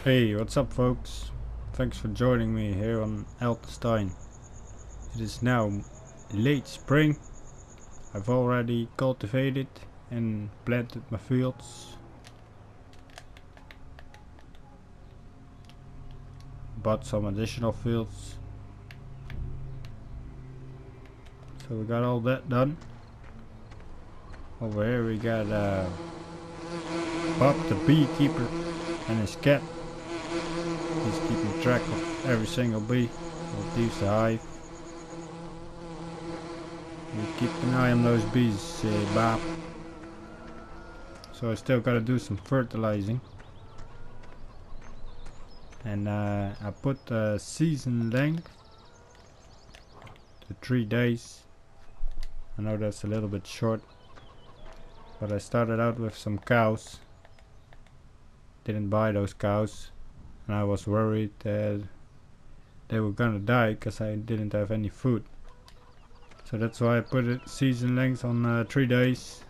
Hey, what's up folks? Thanks for joining me here on Altenstein. It is now late spring. I've already cultivated and planted my fields. Bought some additional fields. So we got all that done. Over here we got Bob the beekeeper and his cat. He's keeping track of every single bee that leaves the hive. You keep an eye on those bees, Bob. So I still gotta do some fertilizing. And I put the season length to 3 days. I know that's a little bit short, but I started out with some cows. Didn't buy those cows, and I was worried that they were gonna die because I didn't have any food. So that's why I put it season length on 3 days.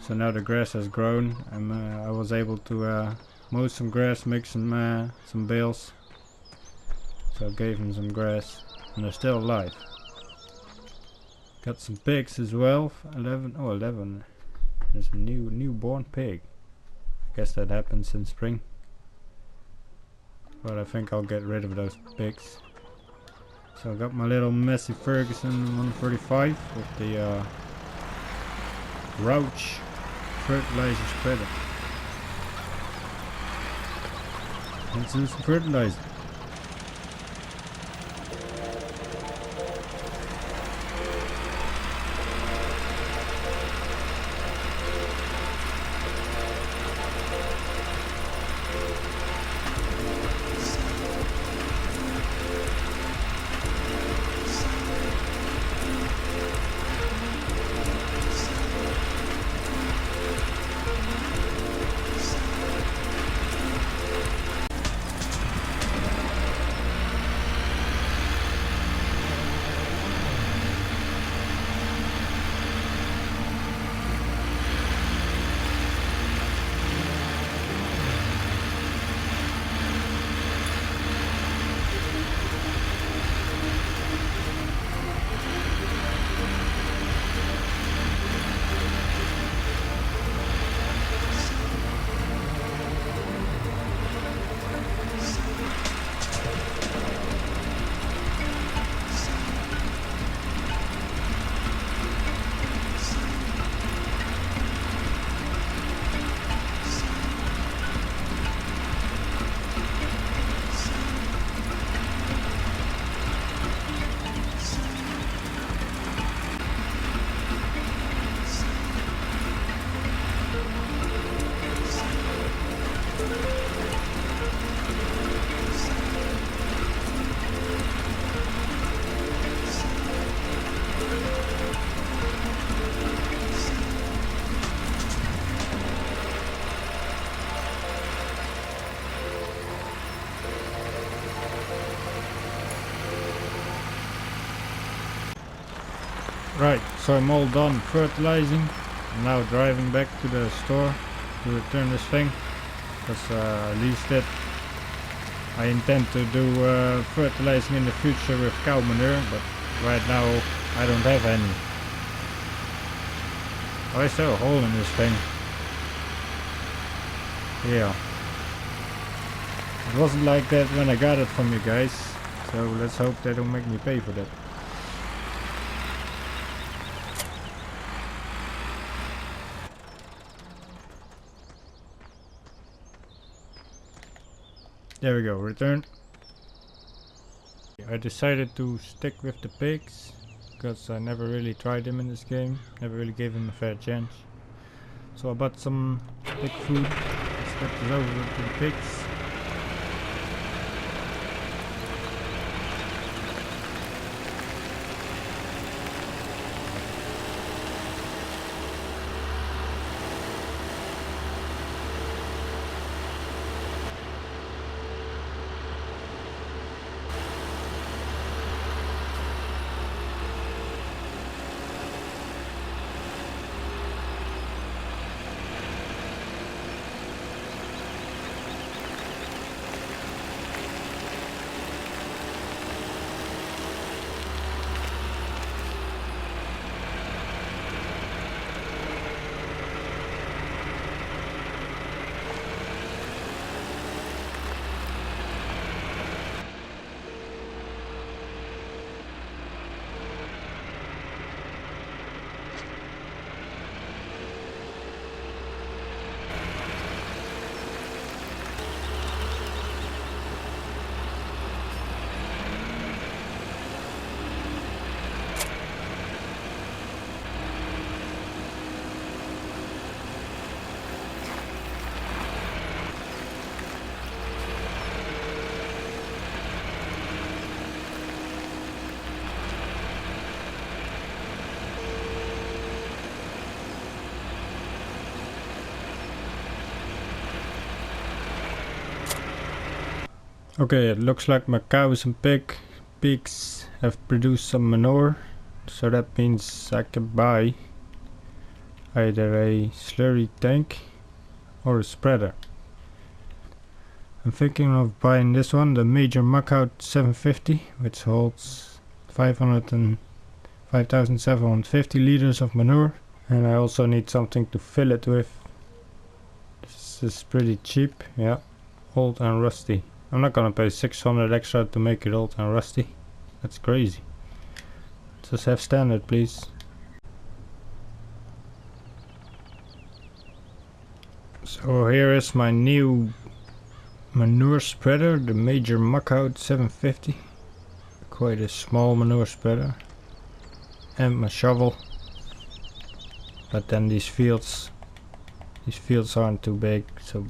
So now the grass has grown, and I was able to mow some grass, make some bales. So I gave them some grass, and they're still alive. Got some pigs as well. 11. There's a newborn pig. I guess that happens in spring. But I think I'll get rid of those pigs. So I got my little Massey Ferguson 135 with the Rouch fertilizer spreader. Let's do some fertilizer. Right, so I'm all done fertilizing. I'm now driving back to the store to return this thing, because at least that I intend to do fertilizing in the future with cow manure, but right now I don't have any. Oh, I saw a hole in this thing. Yeah. It wasn't like that when I got it from you guys, so let's hope they don't make me pay for that. There we go, return. I decided to stick with the pigs because I never really tried them in this game, never really gave them a fair chance. So I bought some pig food, switched it over to the pigs. Okay, it looks like my cows and pigs have produced some manure, so that means I can buy either a slurry tank or a spreader. I'm thinking of buying this one, the Major Muckout 750, which holds 5,750 liters of manure, and I also need something to fill it with. This is pretty cheap, yeah, old and rusty. I'm not gonna pay 600 extra to make it old and rusty. That's crazy. Just have standard, please. So here is my new manure spreader, the Major Muckout 750. Quite a small manure spreader. And my shovel. But then these fields aren't too big, so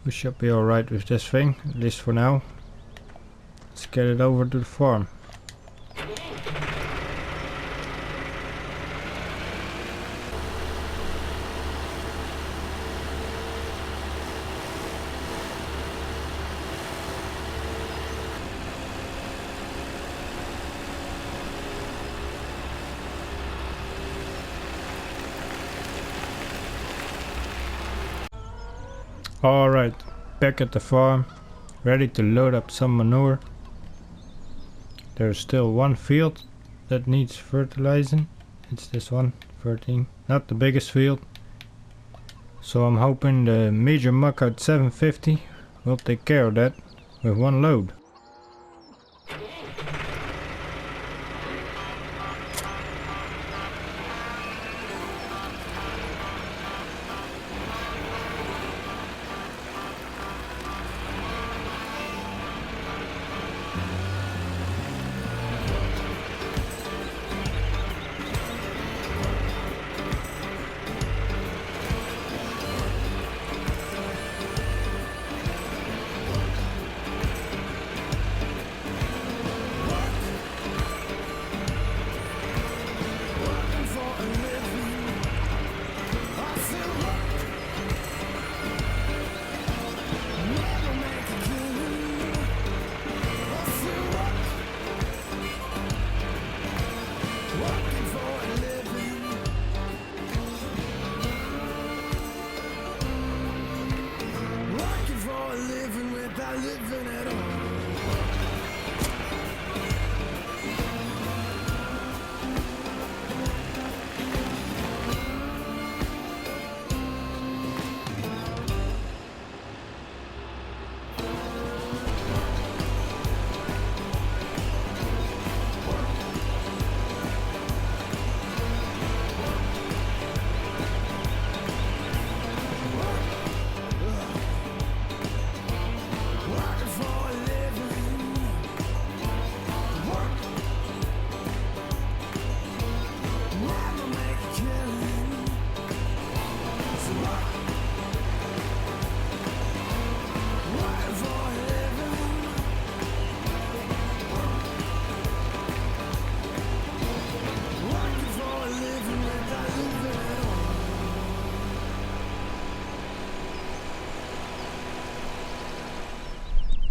we should be alright with this thing, at least for now. Let's get it over to the farm. Alright, back at the farm, ready to load up some manure. There's still one field that needs fertilizing. It's this one, 13. Not the biggest field. So I'm hoping the Major Muckout 750 will take care of that with one load.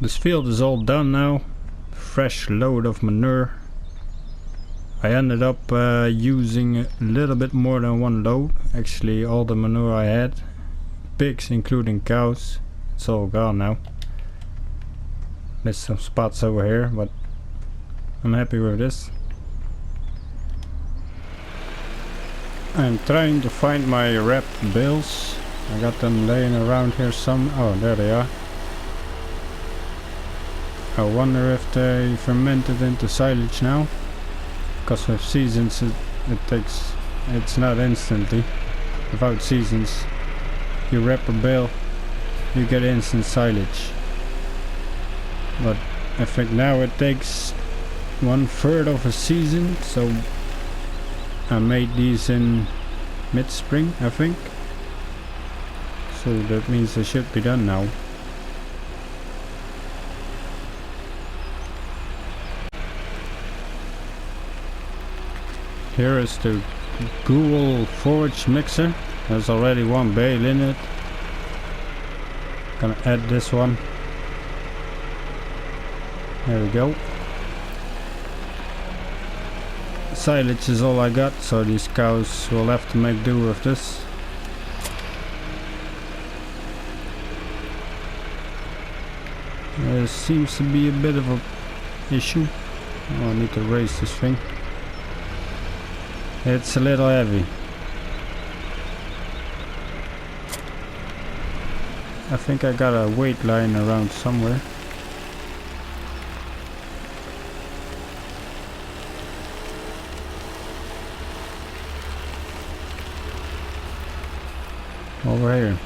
This field is all done now. Fresh load of manure. I ended up using a little bit more than one load. Actually all the manure I had. Pigs including cows. It's all gone now. There's some spots over here, but I'm happy with this. I'm trying to find my wrapped bales. I got them laying around here some. Oh, there they are. I wonder if they fermented into silage now, because with seasons it's not instantly. Without seasons, you wrap a bale, you get instant silage. But I think now it takes 1/3 of a season, so I made these in mid-spring, I think. So that means they should be done now. Here is the Google forage mixer. There's already one bale in it. Gonna add this one. There we go. Silage is all I got, so these cows will have to make do with this. There seems to be a bit of a issue. Oh, I need to raise this thing. It's a little heavy. I think I got a weight line around somewhere. Over here.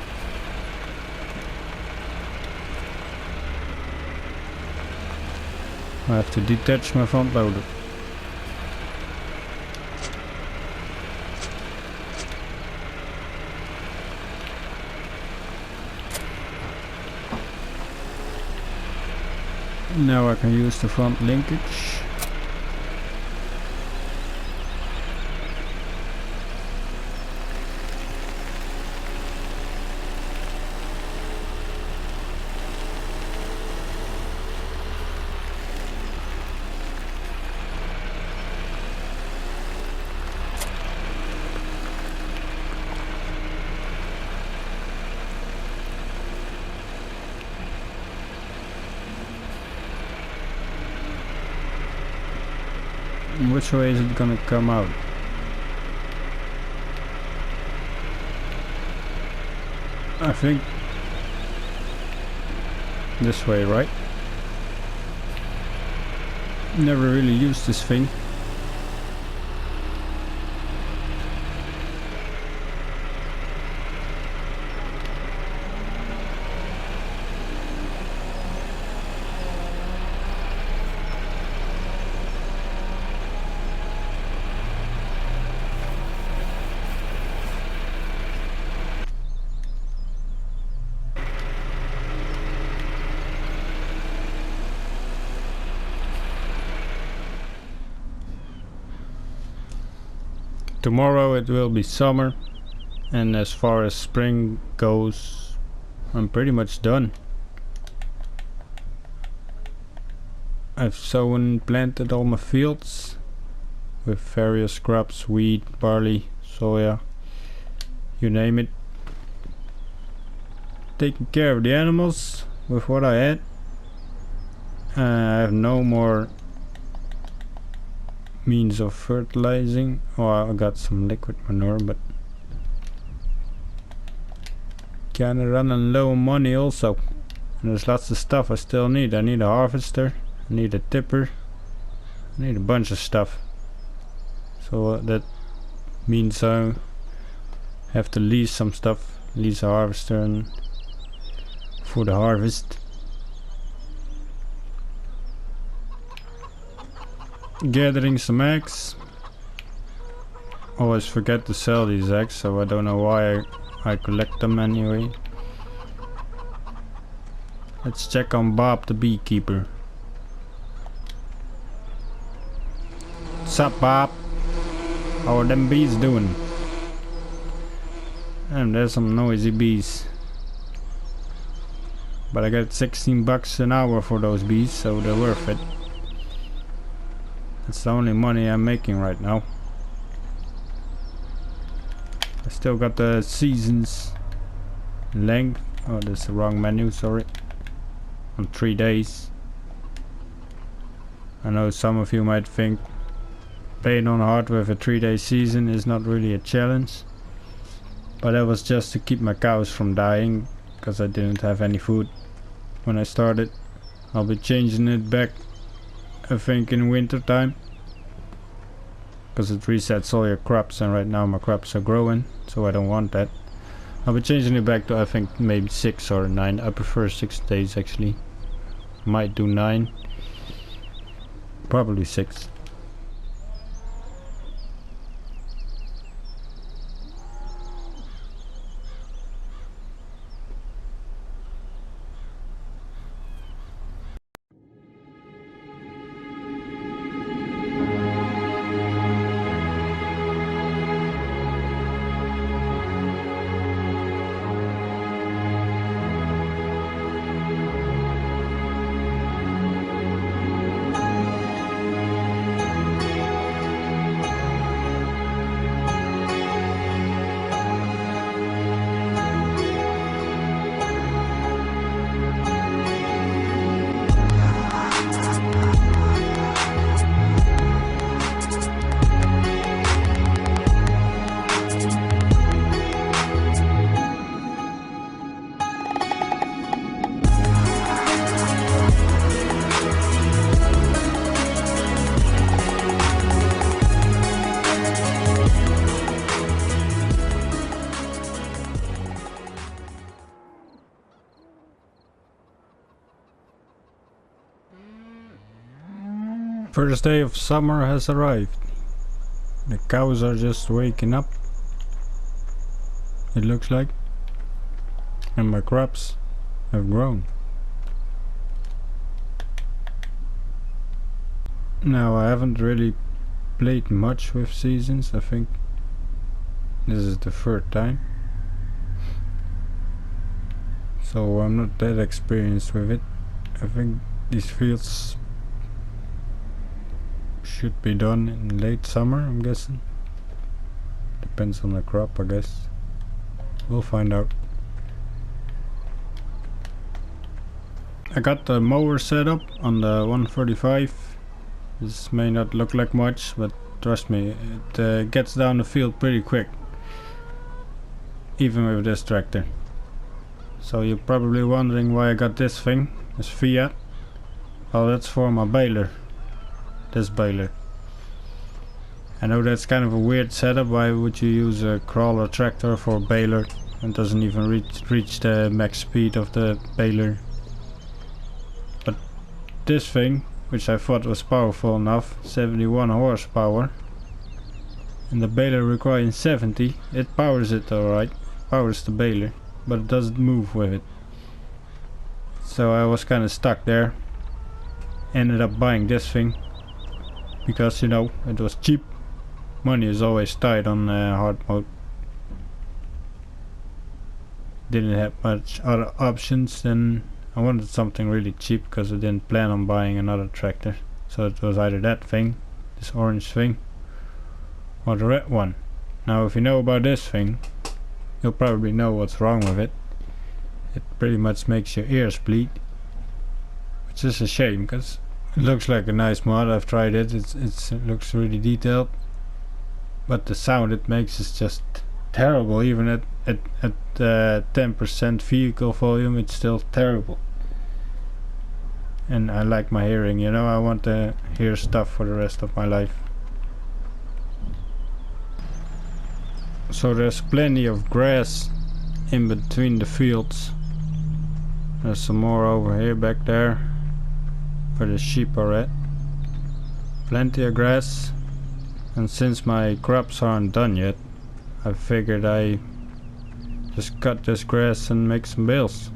I have to detach my front loader. Now I can use the front linkage. Which way is it gonna come out? I think this way, right? Never really used this thing. Tomorrow it will be summer, and as far as spring goes, I'm pretty much done. I've sown, planted all my fields with various crops, wheat, barley, soya, you name it. Taking care of the animals with what I had. I have no more means of fertilizing. Oh, I got some liquid manure, but kinda running low on money also. And there's lots of stuff I still need. I need a harvester, I need a tipper, I need a bunch of stuff. So that means I have to lease some stuff, lease a harvester and for the harvest. Gathering some eggs. Always forget to sell these eggs, so I don't know why I collect them anyway. Let's check on Bob the beekeeper. What's up, Bob? How are them bees doing? And there's some noisy bees. But I got 16 bucks an hour for those bees, so they're worth it. That's the only money I'm making right now. I still got the seasons length. Oh, that's the wrong menu, sorry. On 3 days. I know some of you might think playing on hard with a 3-day season is not really a challenge. But that was just to keep my cows from dying, because I didn't have any food when I started. I'll be changing it back, I think, in winter time, because it resets all your crops, and right now my crops are growing, so I don't want that. I'll be changing it back to, I think, maybe 6 or 9. I prefer 6 days actually. Might do 9. Probably 6. First day of summer has arrived. The cows are just waking up, it looks like, and my crops have grown. Now I haven't really played much with seasons. I think this is the third time, so I'm not that experienced with it. I think these fields should be done in late summer, I'm guessing. Depends on the crop, I guess. We'll find out. I got the mower set up on the 135. This may not look like much, but trust me, it gets down the field pretty quick, even with this tractor. So you're probably wondering why I got this thing, this Fiat. Oh, that's for my baler. This baler. I know that's kind of a weird setup. Why would you use a crawler tractor for a baler? It doesn't even reach the max speed of the baler. But this thing, which I thought was powerful enough, 71 horsepower, and the baler requiring 70, it powers it alright, powers the baler, but it doesn't move with it. So I was kind of stuck there. Ended up buying this thing because, you know, it was cheap. Money is always tight on hard mode. Didn't have much other options, then I wanted something really cheap because I didn't plan on buying another tractor. So it was either that thing, this orange thing, or the red one. Now if you know about this thing, you'll probably know what's wrong with it. It pretty much makes your ears bleed, which is a shame because it looks like a nice mod. I've tried it, it looks really detailed, but the sound it makes is just terrible. Even at 10% vehicle volume, it's still terrible. And I like my hearing, you know, I want to hear stuff for the rest of my life. So there's plenty of grass in between the fields. There's some more over here back there where the sheep are at. Plenty of grass. And since my crops aren't done yet, I figured I just cut this grass and make some bales.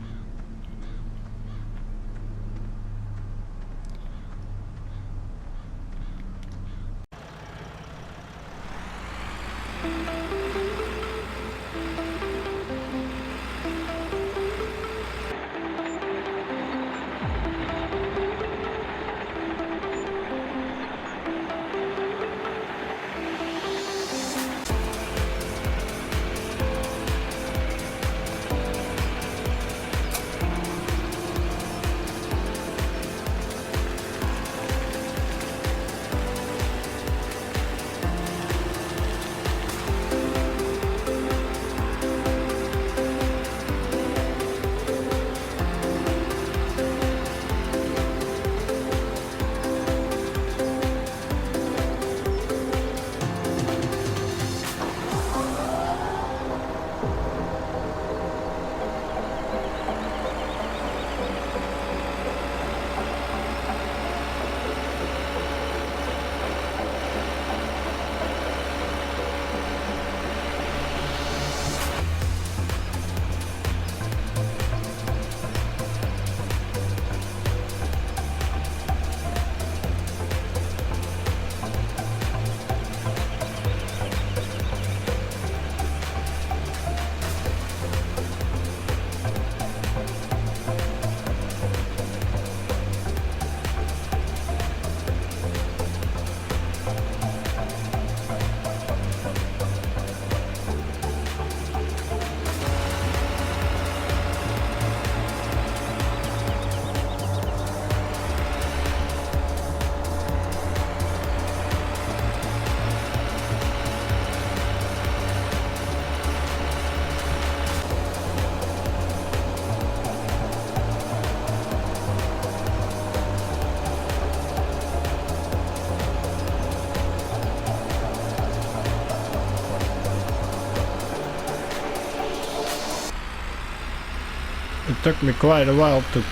It took me quite a while to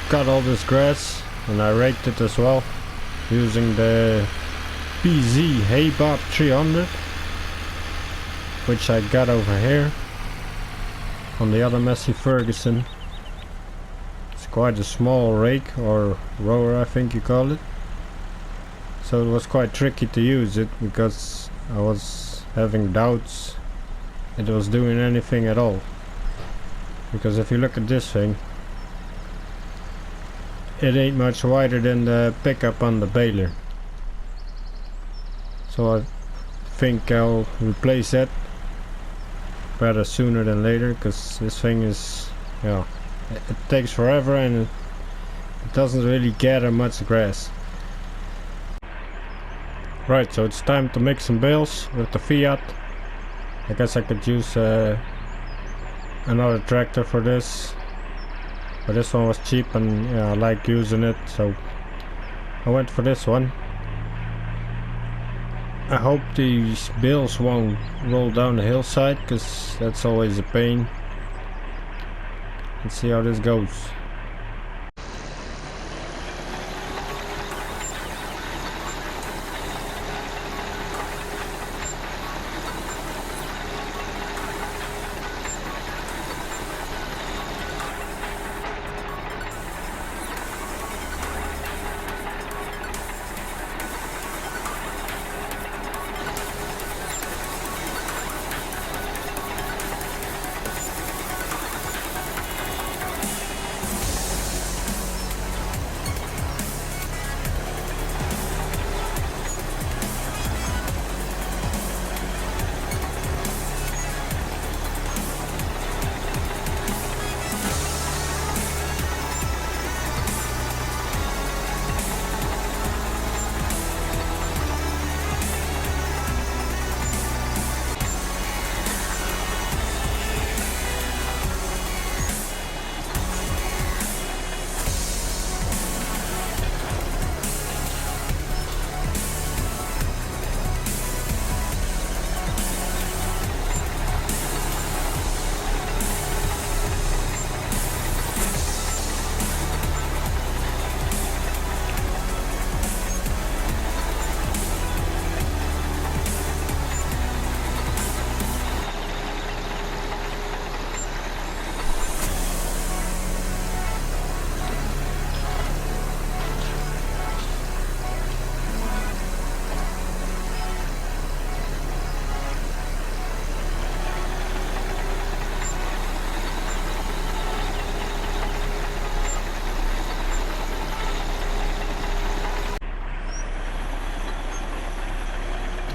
cut all this grass, and I raked it as well. using the PZ hay bob 300, which I got over here on the other Massey Ferguson. It's quite a small rake, or rower I think you call it, so it was quite tricky to use it because I was having doubts it was doing anything at all. Because if you look at this thing, it ain't much wider than the pickup on the baler. So I think I'll replace that rather sooner than later, because this thing is, yeah, it takes forever and it doesn't really gather much grass. Right, so it's time to make some bales with the Fiat. I guess I could use another tractor for this, but this one was cheap and yeah, I like using it, so I went for this one. I hope these bales won't roll down the hillside, because that's always a pain. Let's see how this goes.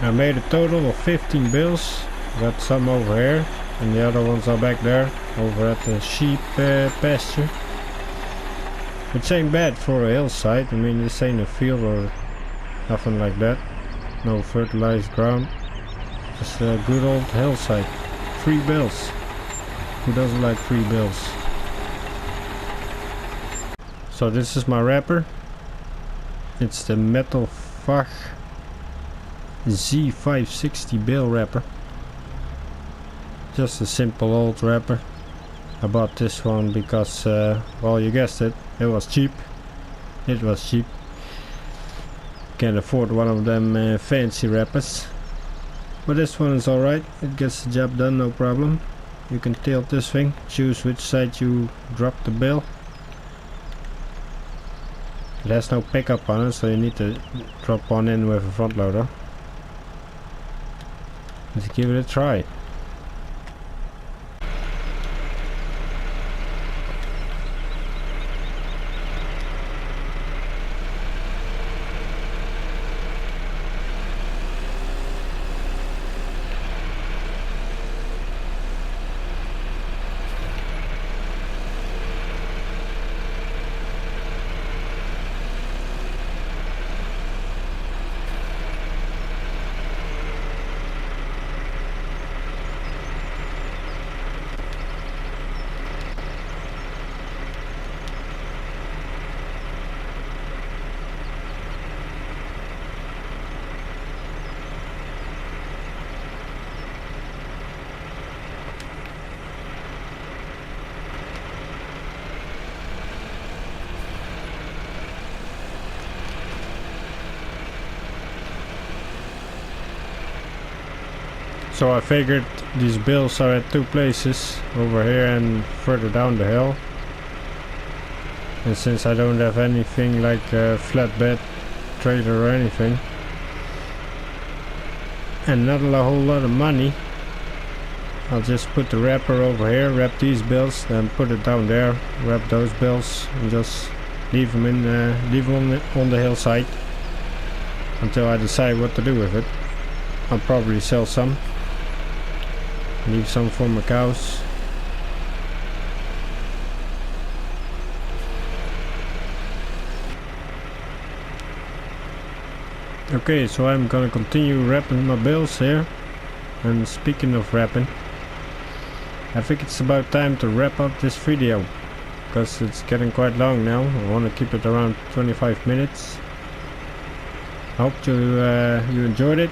I made a total of 15 bales. Got some over here and the other ones are back there over at the sheep pasture, which ain't bad for a hillside. I mean, this ain't a field or nothing like that, no fertilized ground, just a good old hillside. 3 bales, who doesn't like 3 bales? So this is my wrapper. It's the Metal Fach Z560 bale wrapper. Just a simple old wrapper. I bought this one because, well, you guessed it, it was cheap. It was cheap. Can't afford one of them fancy wrappers. But this one is alright, it gets the job done, no problem. You can tilt this thing, choose which side you drop the bale. It has no pickup on it, so you need to drop one in with a front loader. Let's give it a try. So I figured these bales are at two places, over here and further down the hill. And since I don't have anything like a flatbed trailer or anything, and not a whole lot of money, I'll just put the wrapper over here, wrap these bales, then put it down there, wrap those bales, and just leave them on the hillside until I decide what to do with it. I'll probably sell some, leave some for my cows. Okay, so I'm gonna continue wrapping my bales here. And speaking of wrapping, I think it's about time to wrap up this video, because it's getting quite long now. I want to keep it around 25 minutes. I hope you enjoyed it.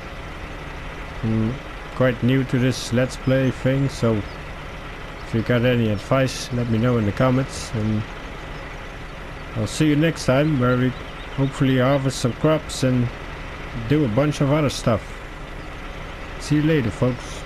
I'm quite new to this Let's Play thing, so if you got any advice, let me know in the comments, and I'll see you next time, where we hopefully harvest some crops and do a bunch of other stuff. See you later, folks.